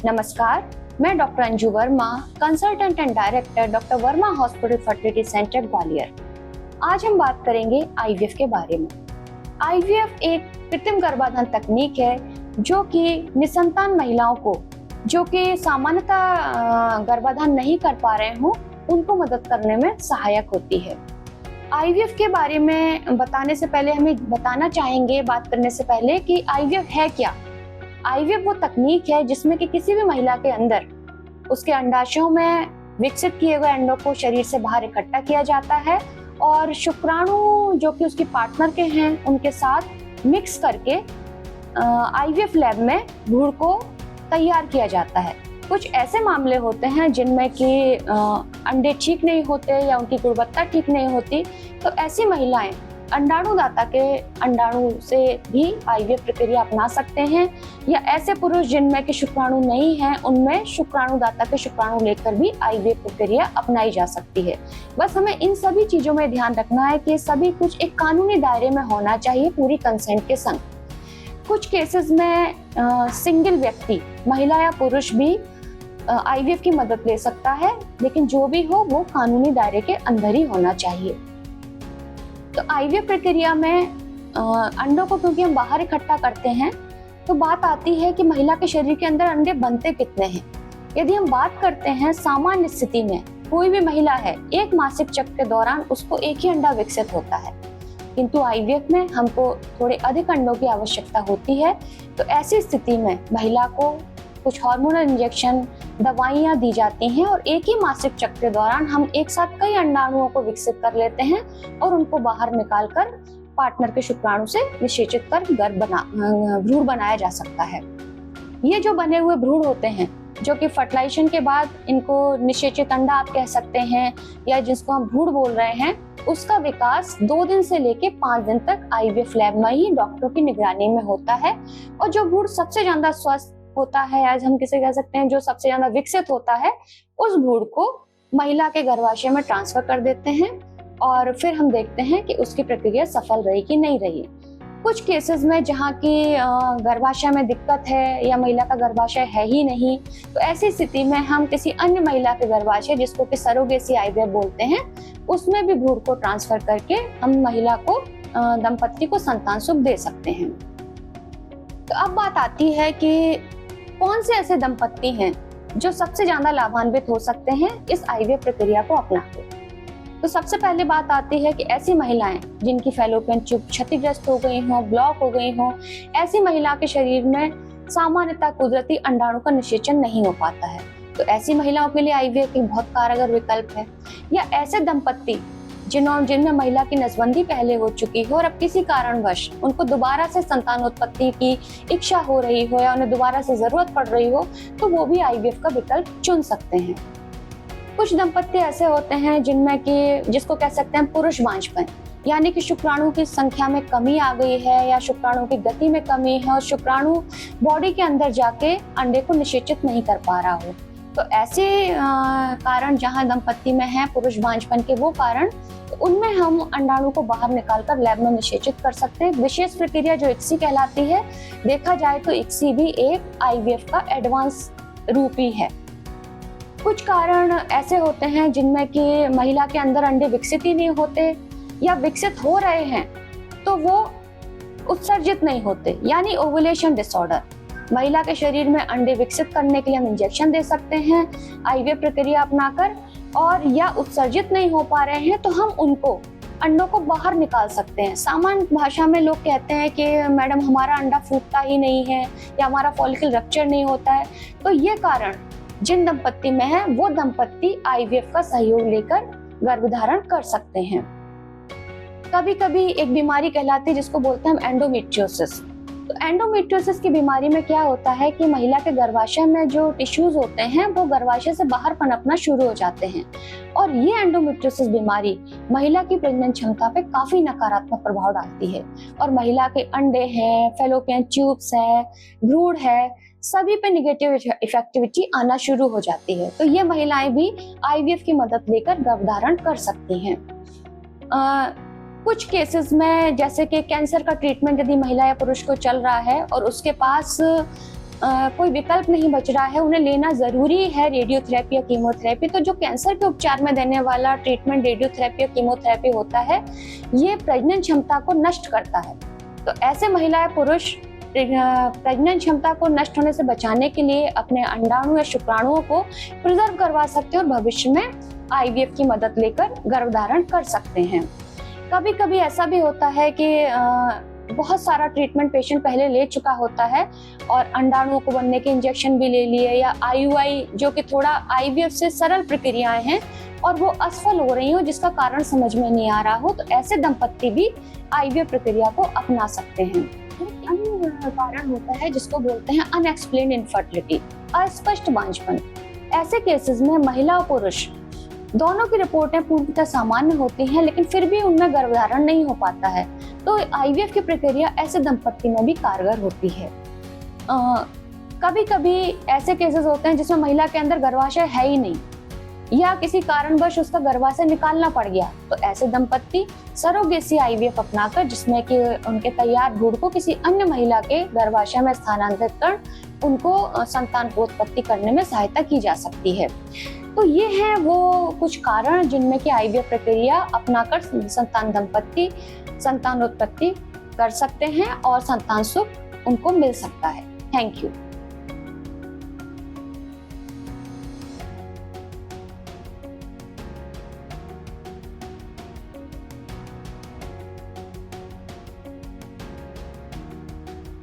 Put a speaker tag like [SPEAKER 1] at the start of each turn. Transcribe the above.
[SPEAKER 1] नमस्कार, मैं doctor Anju Verma, consultant and director doctor Verma hospital fertility centre Gwalior. आज हम बात करेंगे आईवीएफ के बारे में। आईवीएफ एक कृत्रिम गर्भाधान तकनीक है जो कि निसंतान महिलाओं को जो कि सामान्यतः गर्भाधान नहीं कर पा रहे हों उनको मदद करने में सहायक होती है। आईवीएफ के बारे में बताने से पहले हमें बताना चाहेंगे, बात करने से पहले, कि आईवीएफ है क्या। आईवीएफ वो तकनीक है जिसमें कि किसी भी महिला के अंदर उसके अंडाशयों में विकसित किए हुए अंडों को शरीर से बाहर इकट्ठा किया जाता है और शुक्राणु जो कि उसकी पार्टनर के हैं उनके साथ मिक्स करके आईवीएफ लैब में भ्रूण को तैयार किया जाता है। कुछ ऐसे मामले होते हैं जिनमें कि अंडे ठीक नहीं होते या उनकी गुणवत्ता ठीक नहीं होती, तो ऐसी महिलाएं अंडाणुदाता के अंडाणु से भी आईवीएफ प्रक्रिया अपना सकते हैं, या ऐसे पुरुष जिनमें के शुक्राणु नहीं है उनमें शुक्राणुदाता के शुक्राणु लेकर भी आईवीएफ प्रक्रिया अपनाई जा सकती है। बस हमें इन सभी चीजों में ध्यान रखना है कि सभी कुछ एक कानूनी दायरे में होना चाहिए, पूरी कंसेंट के संग। कुछ केसेस में सिंगल व्यक्ति, महिला या पुरुष भी आईवीएफ की मदद ले सकता है, लेकिन जो भी हो वो कानूनी दायरे के अंदर ही होना चाहिए। तो आईवीएफ प्रक्रिया में अंडों को क्योंकि हम बाहर इकट्ठा करते हैं, तो बात आती है कि महिला के शरीर के अंदर अंडे बनते कितने हैं। यदि हम बात करते हैं सामान्य स्थिति में कोई भी महिला है, एक मासिक चक्र के दौरान उसको एक ही अंडा विकसित होता है, किंतु आईवीएफ में हमको थोड़े अधिक अंडों की आवश्यकता होती है। तो ऐसी स्थिति में महिला को कुछ हार्मोनल इंजेक्शन, दवाइयाँ दी जाती हैं और एक ही मासिक चक्र के दौरान हम एक साथ कई अंडाणुओं को विकसित कर लेते हैं और उनको बाहर निकालकर पार्टनर के शुक्राणु से निषेचित कर भ्रूण बनाया जा सकता है। ये जो बने हुए भ्रूण होते हैं, जो कि फर्टिलाइजेशन के बाद इनको निषेचित अंडा आप कह सकते हैं या जिसको हम भ्रूण बोल रहे हैं, उसका विकास 2 दिन से लेके 5 दिन तक आईवीएफ लैब में ही डॉक्टरों की निगरानी में होता है। और जो भ्रूण सबसे ज्यादा स्वस्थ होता है, आज हम किसे कह सकते हैं, जो सबसे ज्यादा विकसित होता है, उस भ्रूण को महिला के गर्भाशय में ट्रांसफर कर देते हैं और फिर हम देखते हैं कि उसकी प्रक्रिया सफल रही कि नहीं रही। कुछ केसेस में जहाँ की गर्भाशय में दिक्कत है या महिला का गर्भाशय है ही नहीं, तो ऐसी स्थिति में हम किसी अन्य महिला के गर्भाशय, जिसको कि सरोगेसी आईवीएफ बोलते हैं, उसमें भी भ्रूण को ट्रांसफर करके हम महिला को, दंपति को संतान सुख दे सकते हैं। तो अब बात आती है कि कौन से ऐसे दंपत्ति हैं जो सबसे ज्यादा लाभान्वित हो सकते हैं इस आईवीएफ प्रक्रिया को अपनाकर। तो सबसे पहले बात आती है कि ऐसी महिलाएं जिनकी फैलोपियन ट्यूब क्षतिग्रस्त हो गई हो, ब्लॉक हो गई हो, ऐसी महिला के शरीर में सामान्यतः कुदरती अंडाणु का निषेचन नहीं हो पाता है, तो ऐसी महिलाओं के लिए आईवीएफ एक बहुत कारगर विकल्प है। या ऐसे दंपत्ति जिनमें महिला की नसबंदी पहले हो चुकी हो और अब किसी कारणवश उनको दोबारा से संतानोत्पत्ति की इच्छा हो रही हो या उन्हें दोबारा से जरूरत पड़ रही हो, तो वो भी आईवीएफ का विकल्प चुन सकते हैं। कुछ दंपत्ति ऐसे होते हैं जिनमें कि जिसको कह सकते हैं पुरुष बांझपन, यानी कि शुक्राणु की संख्या में कमी आ गई है या शुक्राणु की गति में कमी है और शुक्राणु बॉडी के अंदर जाके अंडे को निषेचित नहीं कर पा रहा हो। तो ऐसे कारण जहां दंपत्ति में है पुरुष बांझपन के वो कारण, तो उनमें हम अंडाणु को बाहर निकालकर लैब में निषेचित कर सकते हैं। विशेष प्रक्रिया जो इक्सी कहलाती है, देखा जाए तो इक्सी भी एक आईवीएफ का एडवांस रूप ही है। कुछ कारण ऐसे होते हैं जिनमें कि महिला के अंदर अंडे विकसित ही नहीं होते या विकसित हो रहे हैं तो वो उत्सर्जित नहीं होते, यानी ओवुलेशन डिसऑर्डर। महिला के शरीर में अंडे विकसित करने के लिए हम इंजेक्शन दे सकते हैं आईवीएफ प्रक्रिया अपनाकर, और या उत्सर्जित नहीं हो पा रहे हैं तो हम उनको अंडों को बाहर निकाल सकते हैं। सामान्य भाषा में लोग कहते हैं कि मैडम हमारा अंडा फूटता ही नहीं है या हमारा फॉलिकल रप्चर नहीं होता है। तो ये कारण जिन दंपत्ति में है वो दंपत्ति आईवीएफ का सहयोग लेकर गर्भधारण कर सकते हैं। कभी कभी एक बीमारी कहलाती है जिसको बोलते हैं हम एंडोमेट्रियोसिस। तो एंडोमेट्रियोसिस की बीमारी में क्या होता है कि महिला के गर्भाशय में जो टिश्यूज होते हैं वो गर्भाशय से बाहर पनपना शुरू हो जाते हैं, और ये एंडोमेट्रियोसिस बीमारी महिला की प्रजनन क्षमता पे काफी नकारात्मक प्रभाव डालती है और महिला के अंडे हैं, फैलोपियन ट्यूब्स है, भ्रूण है, सभी पे निगेटिव इफेक्टिविटी आना शुरू हो जाती है। तो ये महिलाएं भी आईवीएफ की मदद लेकर गर्भधारण कर सकती हैं। कुछ केसेस में जैसे कि कैंसर का ट्रीटमेंट यदि महिला या पुरुष को चल रहा है और उसके पास कोई विकल्प नहीं बच रहा है, उन्हें लेना जरूरी है रेडियोथेरेपी या कीमोथेरेपी, तो जो कैंसर के उपचार में देने वाला ट्रीटमेंट रेडियोथेरेपी या कीमोथेरेपी होता है, ये प्रजनन क्षमता को नष्ट करता है। तो ऐसे महिलाएं पुरुष प्रजनन क्षमता को नष्ट होने से बचाने के लिए अपने अंडाणु या शुक्राणुओं को प्रिजर्व करवा सकते हैं और भविष्य में आईवीएफ की मदद लेकर गर्भधारण कर सकते हैं। कभी कभी ऐसा भी होता है कि बहुत सारा ट्रीटमेंट पेशेंट पहले ले चुका होता है और अंडाणुओं को बनने के इंजेक्शन भी ले लिए, या आईयूआई जो कि थोड़ा आईवीएफ से सरल प्रक्रियाएं हैं और वो असफल हो रही हो, जिसका कारण समझ में नहीं आ रहा हो, तो ऐसे दंपत्ति भी आईवीएफ प्रक्रिया को अपना सकते हैं। अन्य कारण होता है जिसको बोलते हैं अनएक्सप्लेन्ड इनफर्टिलिटी, अस्पष्ट बांझपन। ऐसे केसेस में महिला और पुरुष दोनों की रिपोर्टें पूर्णतः सामान्य होती हैं, लेकिन फिर भी उनमें गर्भधारण नहीं हो पाता है, तो आईवीएफ की प्रक्रिया ऐसे दंपत्ति में भी कारगर होती है। कभी कभी ऐसे केसेस होते हैं जिसमें महिला के अंदर गर्भाशय है ही नहीं या किसी कारणवश उसका गर्भाशय निकालना पड़ गया, तो ऐसे दंपत्ति सरोगेसी आईवीएफ अपनाकर, जिसमें कि उनके तैयार भ्रूण को किसी अन्य महिला के गर्भाशय में स्थानांतरित कर उनको संतान को उत्पत्ति करने में सहायता की जा सकती है। तो ये हैं वो कुछ कारण जिनमें कि आईवीएफ प्रक्रिया अपनाकर संतान दंपत्ति संतान उत्पत्ति कर सकते हैं और संतान सुख उनको मिल सकता है। Thank you.